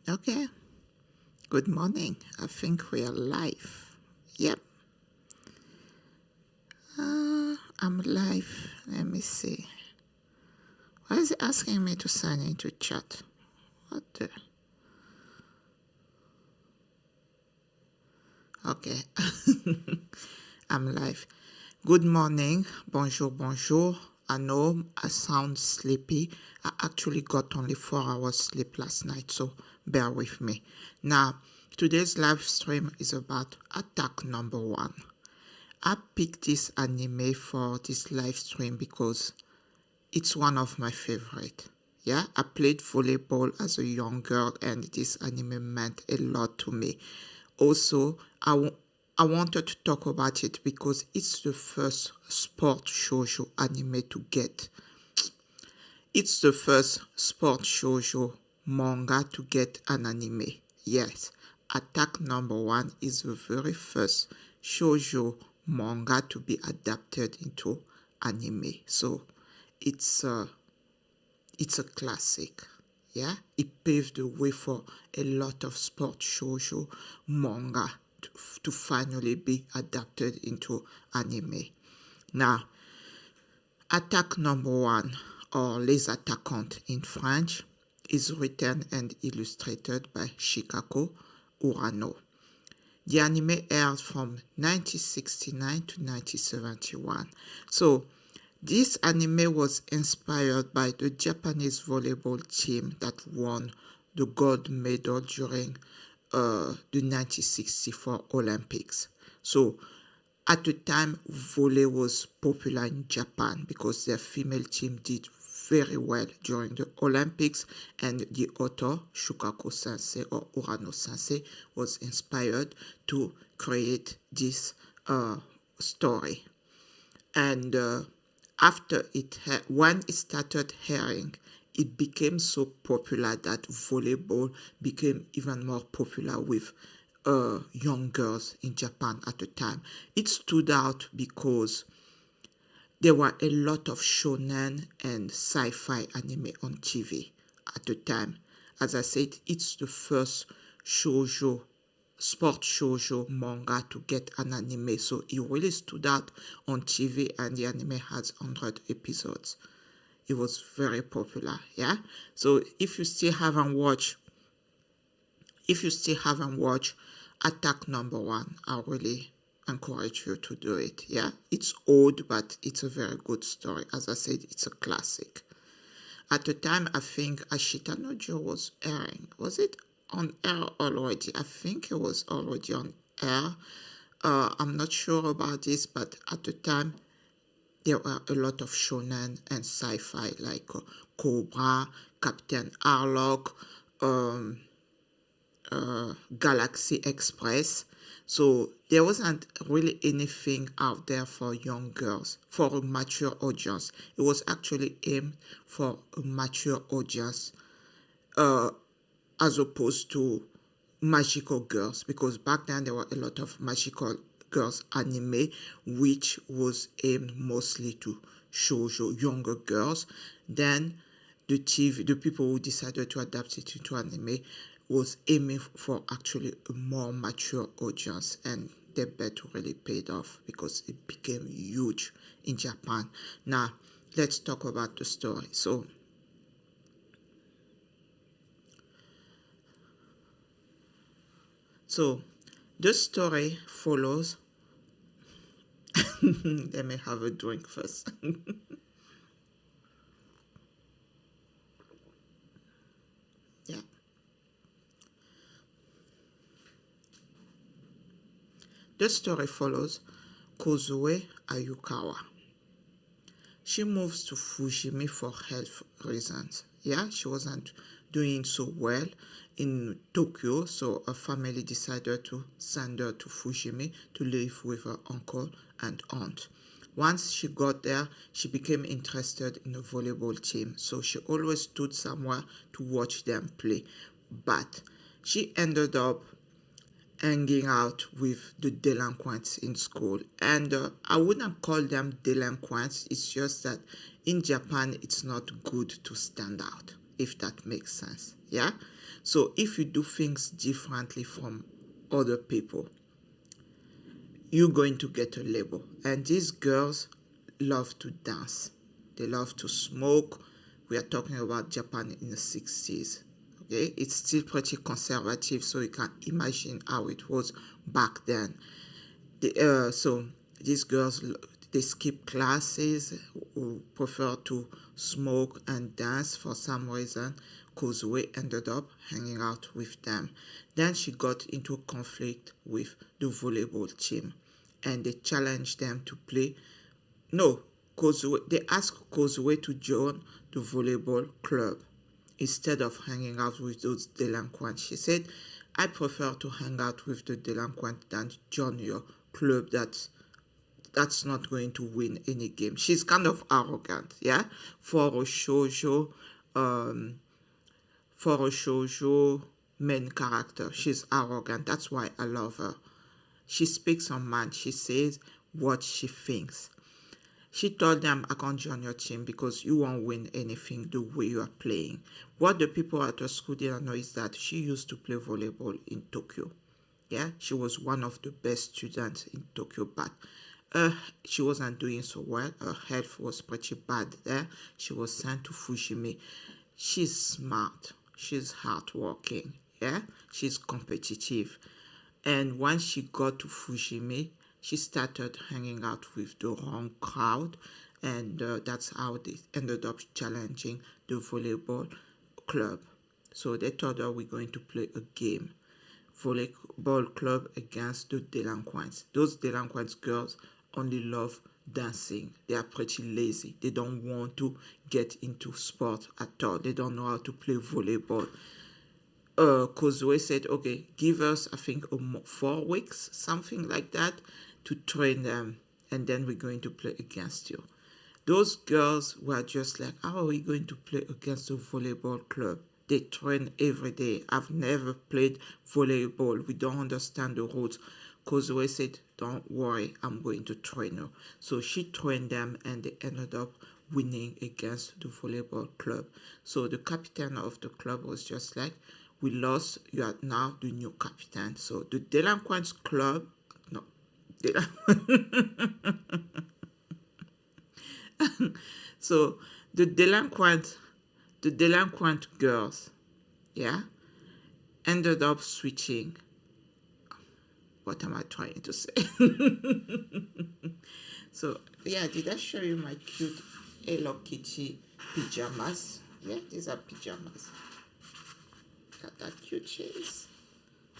Okay, good morning. I think we are live. Yep, I'm live. Let me see. Why is it asking me to sign into chat? What the? Okay, I'm live. Good morning. Bonjour, bonjour. I know I sound sleepy. I actually got only 4 hours sleep last night, so bear with me. Now, today's live stream is about attack number 1. I picked this anime for this live stream because it's one of my favorite. Yeah, I played volleyball as a young girl and this anime meant a lot to me. Also, I wanted to talk about it because it's the first sport shoujo anime to get. It's the first sport shoujo manga to get an anime. Yes, Attack number 1 is the very first shoujo manga to be adapted into anime. So it's a classic. Yeah, it paved the way for a lot of sport shoujo manga to finally be adapted into anime. Now, Attack number 1, or Les Attaquantes in French, is written and illustrated by Chikako Urano. The anime aired from 1969 to 1971. So, this anime was inspired by the Japanese volleyball team that won the gold medal during the 1964 Olympics. So, at the time, volley was popular in Japan because their female team did very well during the Olympics, and the author, Shoujo sensei or Urano sensei, was inspired to create this story. And when it started airing, it became so popular that volleyball became even more popular with young girls in Japan at the time. It stood out because there were a lot of shonen and sci-fi anime on TV at the time. As I said, it's the first sport shoujo manga to get an anime, so it really stood out on TV, and the anime has 100 episodes. It was very popular, yeah. So if you still haven't watched Attack number 1, I really encourage you to do it. Yeah, it's old, but it's a very good story. As I said, it's a classic. At the time, I think Ashita no Joe was airing. Was it on air already? I think it was already on air. I'm not sure about this, but at the time, there were a lot of shonen and sci-fi like Cobra, Captain Harlock, Galaxy Express. So there wasn't really anything out there for young girls, for a mature audience. It was actually aimed for a mature audience as opposed to magical girls, because back then there were a lot of magical girls anime which was aimed mostly to shoujo younger girls. Then the people who decided to adapt it into anime was aiming for actually a more mature audience, and their bet really paid off because it became huge in Japan. Now, let's talk about the story. So the story follows. Let me have a drink first. Yeah. The story follows Kozue Ayukawa. She moves to Fujimi for health reasons. Yeah, she wasn't doing so well in Tokyo, so her family decided to send her to Fujimi to live with her uncle and aunt. Once she got there, she became interested in the volleyball team, so she always stood somewhere to watch them play. But she ended up hanging out with the delinquents in school. And I wouldn't call them delinquents, it's just that in Japan it's not good to stand out. if that makes sense. Yeah. So if you do things differently from other people, you're going to get a label. And these girls love to dance. They love to smoke. We are talking about Japan in the 60s. Okay, it's still pretty conservative, so you can imagine how it was back then. So these girls, they skip classes, who prefer to smoke and dance for some reason. Kozue ended up hanging out with them. Then she got into a conflict with the volleyball team, and they challenged them to play. No, Kozue, they asked Kozue to join the volleyball club instead of hanging out with those delinquents. She said, I prefer to hang out with the delinquent than join your club that's not going to win any game. She's kind of arrogant, yeah? For a shoujo, um, for a shoujo main character, she's arrogant. That's why I love her. She speaks her mind. She says what she thinks. She told them, I can't join your team because you won't win anything the way you are playing. What the people at her school didn't know is that she used to play volleyball in Tokyo. Yeah, she was one of the best students in Tokyo, but she wasn't doing so well. Her health was pretty bad there. She was sent to Fujimi. She's smart. She's hardworking. Yeah, she's competitive. And once she got to Fujimi, she started hanging out with the wrong crowd, and that's how they ended up challenging the volleyball club. So they told her, we're going to play a game. Volleyball club against the delinquents. Those delinquents girls only love dancing. They are pretty lazy. They don't want to get into sport at all. They don't know how to play volleyball. Kozue said, okay, give us, I think, 4 weeks, something like that, to train them, and then we're going to play against you. Those girls were just like, how are we going to play against a volleyball club? They train every day. I've never played volleyball. We don't understand the rules. Kozue said, don't worry, I'm going to train you. So she trained them, and they ended up winning against the volleyball club. So the captain of the club was just like, we lost, you are now the new captain. So the delinquents club, no, so the delinquent girls, yeah, ended up switching. What am I trying to say? So yeah, did I show you my cute Hello Kitty pajamas? Yeah, these are pajamas. Got that cute cheese.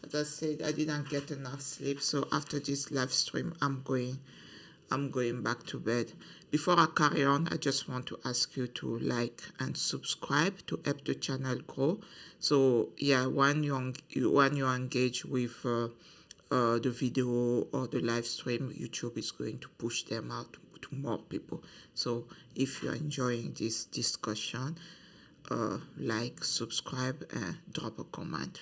As I said, I didn't get enough sleep, so after this live stream, I'm going back to bed. Before I carry on, I just want to ask you to like and subscribe to help the channel grow. So yeah, when you engage with the video or the live stream, YouTube is going to push them out to more people. So if you're enjoying this discussion, like, subscribe, and drop a comment.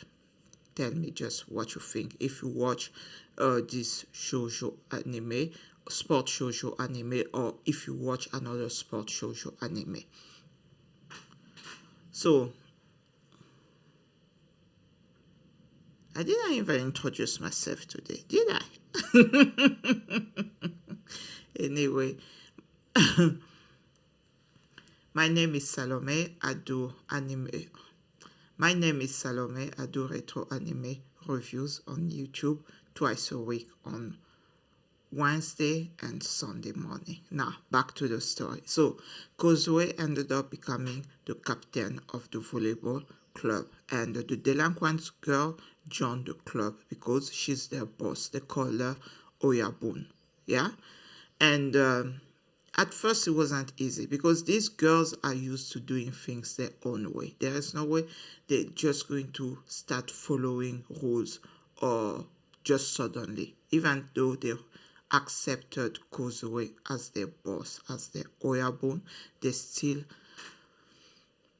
Tell me just what you think. If you watch this shoujo anime, sport shoujo anime, or if you watch another sport shoujo anime. So I didn't even introduce myself today, did I? Anyway, my name is Salome. I do anime. My name is Salome. I do retro anime reviews on YouTube twice a week on Wednesday and Sunday morning. Now, back to the story. So, Kozue ended up becoming the captain of the volleyball club, and the delinquent girl joined the club because she's their boss. They call her Oyabun. Yeah? And at first it wasn't easy because these girls are used to doing things their own way. There is no way they're just going to start following rules or just suddenly, even though they accepted Kozue as their boss, as their oyabun, they still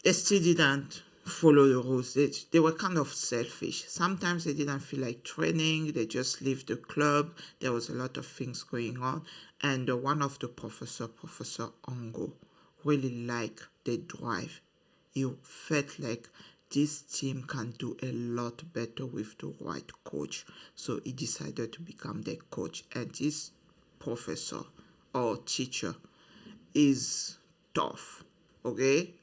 didn't follow the rules. They were kind of selfish. Sometimes they didn't feel like training. They just left the club. There was a lot of things going on. And one of the Professor Ongo, really liked their drive. he felt like this team can do a lot better with the right coach. So he decided to become the coach. And this professor or teacher is tough, okay?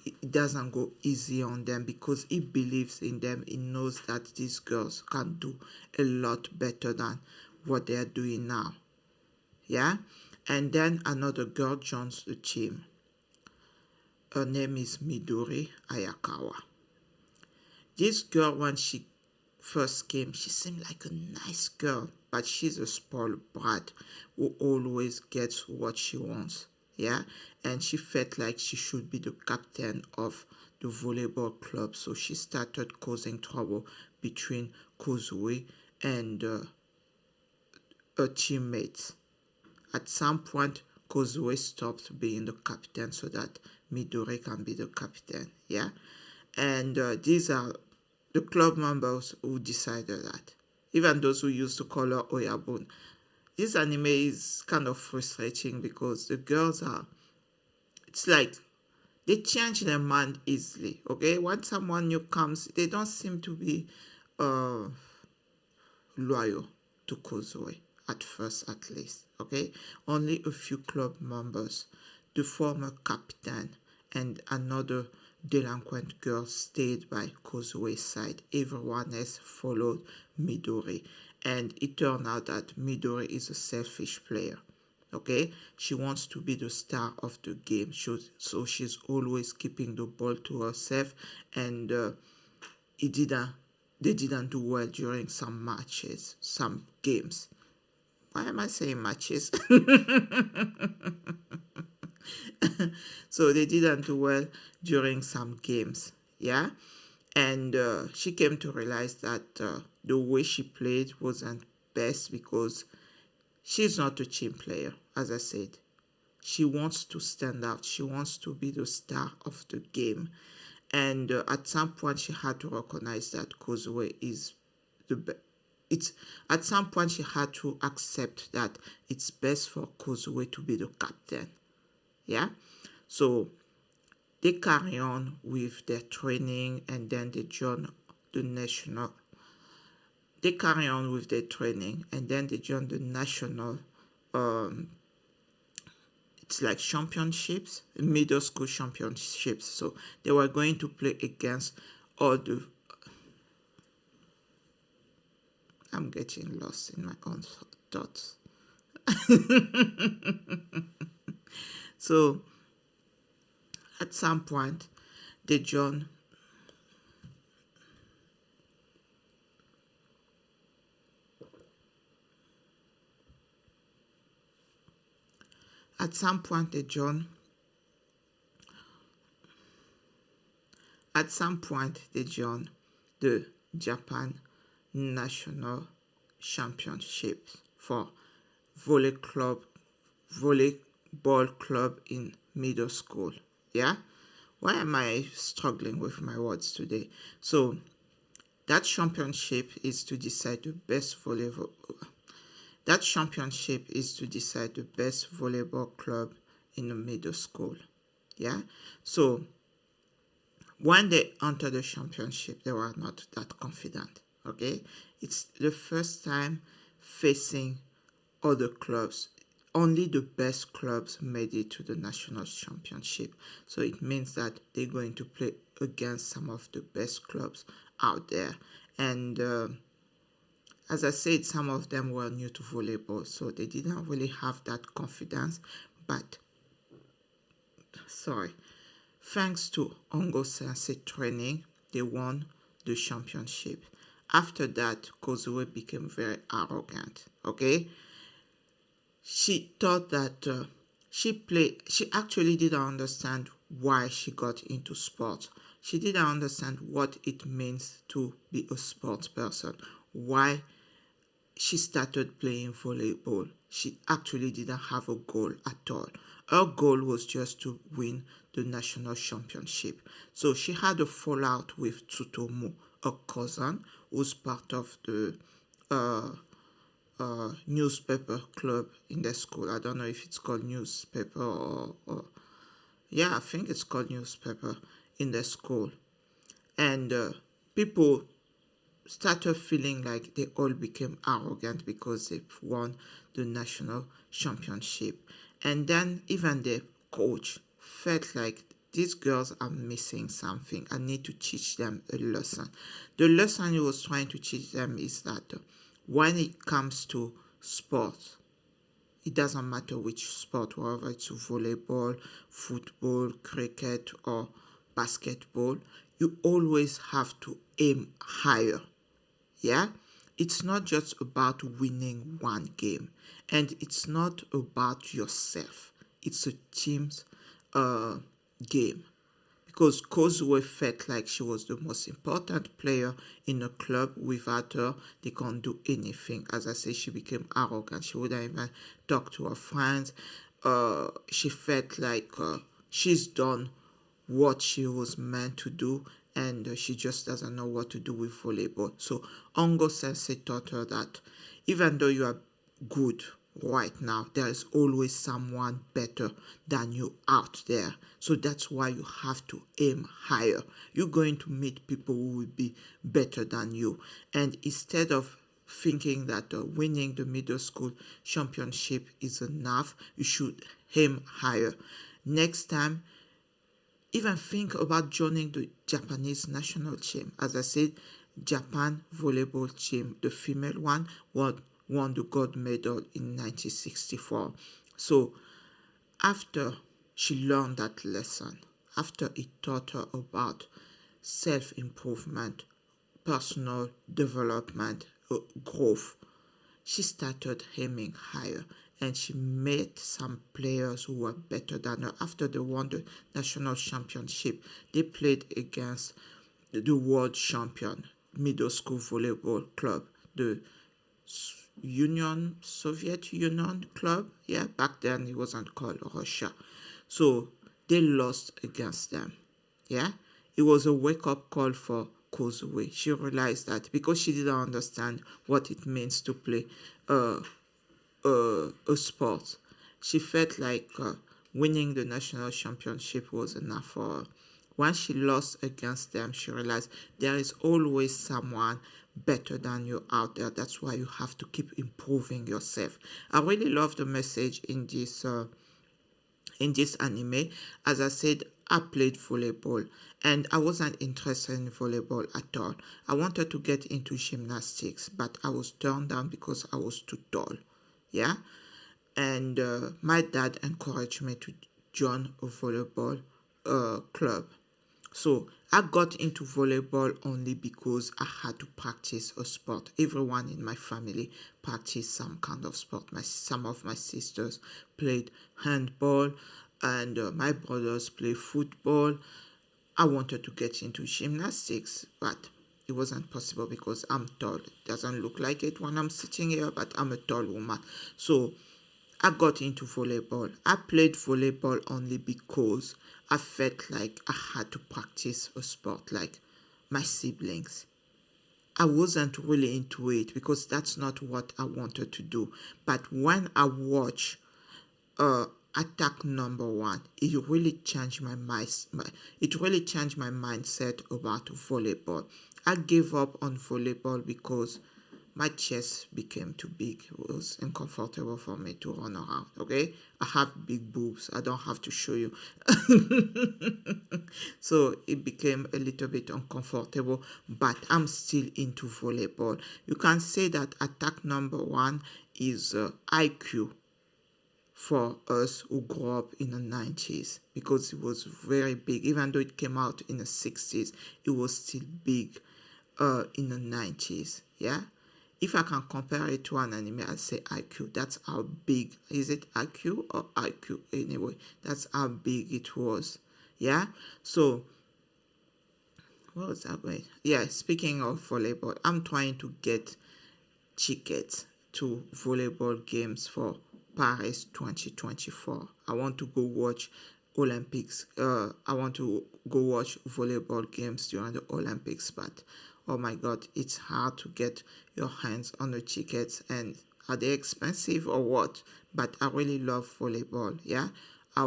It doesn't go easy on them because he believes in them. He knows that these girls can do a lot better than what they are doing now. Yeah? And then another girl joins the team. Her name is Midori Ayakawa. This girl, when she first came, she seemed like a nice girl, but she's a spoiled brat who always gets what she wants. Yeah, and she felt like she should be the captain of the volleyball club, so she started causing trouble between Kozue and her teammates. At some point, Kozue stopped being the captain so that Midori can be the captain. Yeah, and these are the club members who decided that. Even those who used to call her Oyabun. This anime is kind of frustrating because the girls are, it's like they change their mind easily, okay? When someone new comes, they don't seem to be uh, loyal to Kozue, at first at least, okay? Only a few club members, the former captain and another delinquent girl stayed by Kozue's side. Everyone else followed Midori, and it turned out that Midori is a selfish player. Okay, she wants to be the star of the game, so she's always keeping the ball to herself, and it didn't. They didn't do well during some matches, some games. Why am I saying matches? So they didn't do well during some games, yeah. And she came to realize that the way she played wasn't best because she's not a team player. As I said, she wants to stand out. She wants to be the star of the game. And at some point, she had to recognize that Kozue is the best. It's at some point she had to accept that it's best for Kozue to be the captain. Yeah, so they carry on with their training, and then they join the national. They carry on with their training, and then they join the national. It's like championships, middle school championships. So they were going to play against all the. I'm getting lost in my own thoughts. So at some point, they join. At some point, they join. At some point, they join the Japan National Championships for volleyball club in middle school. Yeah? Why am I struggling with my words today? So that championship is to decide the best volleyball. That championship is to decide the best volleyball club in the middle school. Yeah? So when they entered the championship, they were not that confident. Okay? It's the first time facing other clubs. Only the best clubs made it to the national championship. So it means that they're going to play against some of the best clubs out there. And as I said, some of them were new to volleyball, so they didn't really have that confidence. But, thanks to Ongo Sensei training, they won the championship. After that, Kozue became very arrogant, okay? She thought that she actually didn't understand why she got into sports. She didn't understand what it means to be a sports person, why she started playing volleyball. She actually didn't have a goal at all. Her goal was just to win the national championship. So she had a fallout with Tsutomu, a cousin who's part of the newspaper club in the school. I don't know if it's called newspaper or yeah, I think it's called newspaper in the school, and people started feeling like they all became arrogant because they won the national championship. And then even the coach felt like these girls are missing something. I need to teach them a lesson. The lesson he was trying to teach them is that when it comes to sports, it doesn't matter which sport, whether it's volleyball, football, cricket, or basketball, you always have to aim higher. Yeah, it's not just about winning one game, and it's not about yourself. It's a team's uh, game, because Kozue felt like she was the most important player in the club. Without her, they can't do anything. As I say, she became arrogant. She wouldn't even talk to her friends. She felt like she's done what she was meant to do, and she just doesn't know what to do with volleyball. So Ongo Sensei taught her that even though you are good right now, there is always someone better than you out there. So that's why you have to aim higher. You're going to meet people who will be better than you. And instead of thinking that winning the middle school championship is enough, you should aim higher. Next time, even think about joining the Japanese national team. As I said, Japan volleyball team, the female one, won the gold medal in 1964. So after she learned that lesson, after it taught her about self-improvement, personal development, growth, she started aiming higher, and she met some players who were better than her. After they won the national championship, they played against the world champion middle school volleyball club, the Soviet Union club. Yeah, back then it wasn't called Russia. So they lost against them. Yeah, it was a wake-up call for Kozue. She realized that because she didn't understand what it means to play a sport, she felt like winning the national championship was enough for her. When she lost against them, she realized there is always someone better than you out there. That's why you have to keep improving yourself. I really love the message in this anime. As I said, I played volleyball, and I wasn't interested in volleyball at all. I wanted to get into gymnastics, but I was turned down because I was too tall. Yeah, and my dad encouraged me to join a volleyball club. So I got into volleyball only because I had to practice a sport. Everyone in my family practiced some kind of sport. Some of my sisters played handball, and my brothers play football. I wanted to get into gymnastics, but it wasn't possible because I'm tall. It doesn't look like it when I'm sitting here, but I'm a tall woman. So I got into volleyball. I played volleyball only because I felt like I had to practice a sport like my siblings. I wasn't really into it because that's not what I wanted to do. But when I watch attack number one, it really changed my mind. It really changed my mindset about volleyball. I gave up on volleyball because my chest became too big. It was uncomfortable for me to run around. Okay, I have big boobs. I don't have to show you. So it became a little bit uncomfortable, but I'm still into volleyball. You can say that attack number one is IQ for us who grew up in the 90s, because it was very big. Even though it came out in the 60s, it was still big in the 90s. Yeah, if I can compare it to an anime, I'd say IQ. That's how big. Is it IQ or IQ? Anyway, that's how big it was. Yeah, so what was that going? Yeah, speaking of volleyball, I'm trying to get tickets to volleyball games for Paris 2024. I want to go watch Olympics. I want to go watch volleyball games during the Olympics, but oh my god, it's hard to get your hands on the tickets. And are they expensive or what? But I really love volleyball. Yeah, I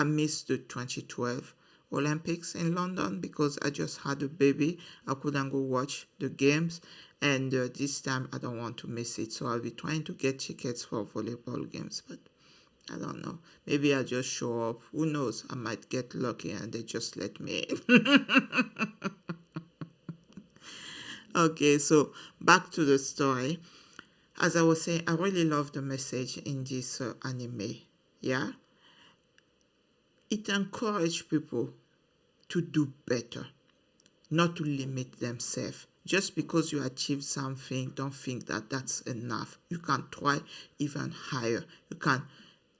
miss the 2012 Olympics in London because I just had a baby. I couldn't go watch the games, and this time I don't want to miss it. So I'll be trying to get tickets for volleyball games, but I don't know. Maybe I just show up. Who knows? I might get lucky and they just let me in. Okay, so back to the story. As I was saying, I really love the message in this anime. Yeah, it encourages people to do better, not to limit themselves. Just because you achieve something, don't think that that's enough. You can try even higher. You can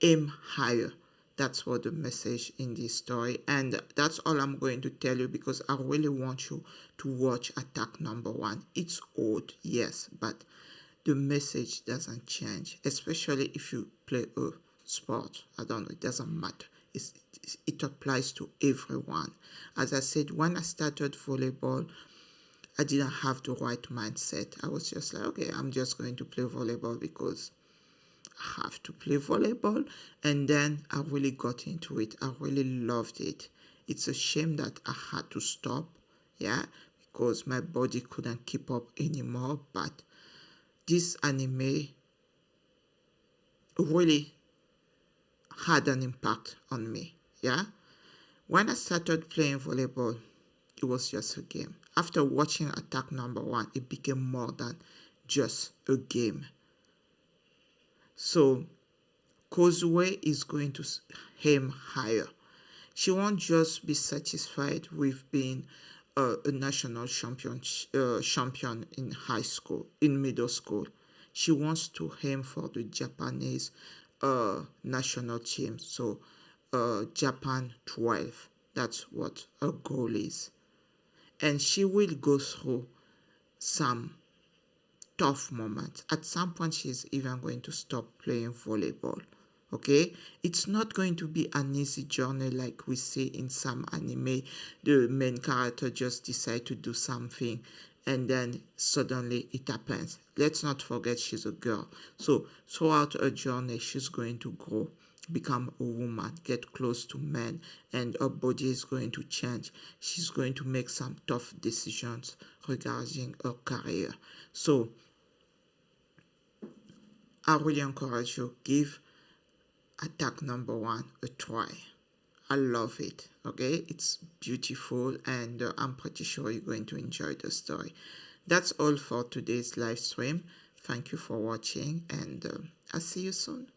aim higher. That's what the message in this story. And that's all I'm going to tell you because I really want you to watch Attack Number One. It's old, yes, but the message doesn't change, especially if you play a sport. I don't know, it doesn't matter. It applies to everyone. As I said, when I started volleyball, I didn't have the right mindset. I was just like, okay, I'm just going to play volleyball because I have to play volleyball. And then I really got into it. I really loved it. It's a shame that I had to stop, yeah, because my body couldn't keep up anymore. But this anime really had an impact on me, yeah. When I started playing volleyball, it was just a game. After watching Attack Number One, it became more than just a game. So Kozue is going to aim higher. She won't just be satisfied with being a national champion in high school, in middle school. She wants to aim for the Japanese national team. So Japan 12. That's what her goal is. And she will go through some tough moments. At some point, she's even going to stop playing volleyball. Okay, it's not going to be an easy journey like we see in some anime. The main character just decide to do something and then suddenly it happens. Let's not forget she's a girl. So throughout her journey, she's going to grow, become a woman, get close to men, and her body is going to change. She's going to make some tough decisions regarding her career. So I really encourage you, give Attack Number One a try. I love it. Okay, it's beautiful, and I'm pretty sure you're going to enjoy the story. That's all for today's live stream. Thank you for watching, and I'll see you soon.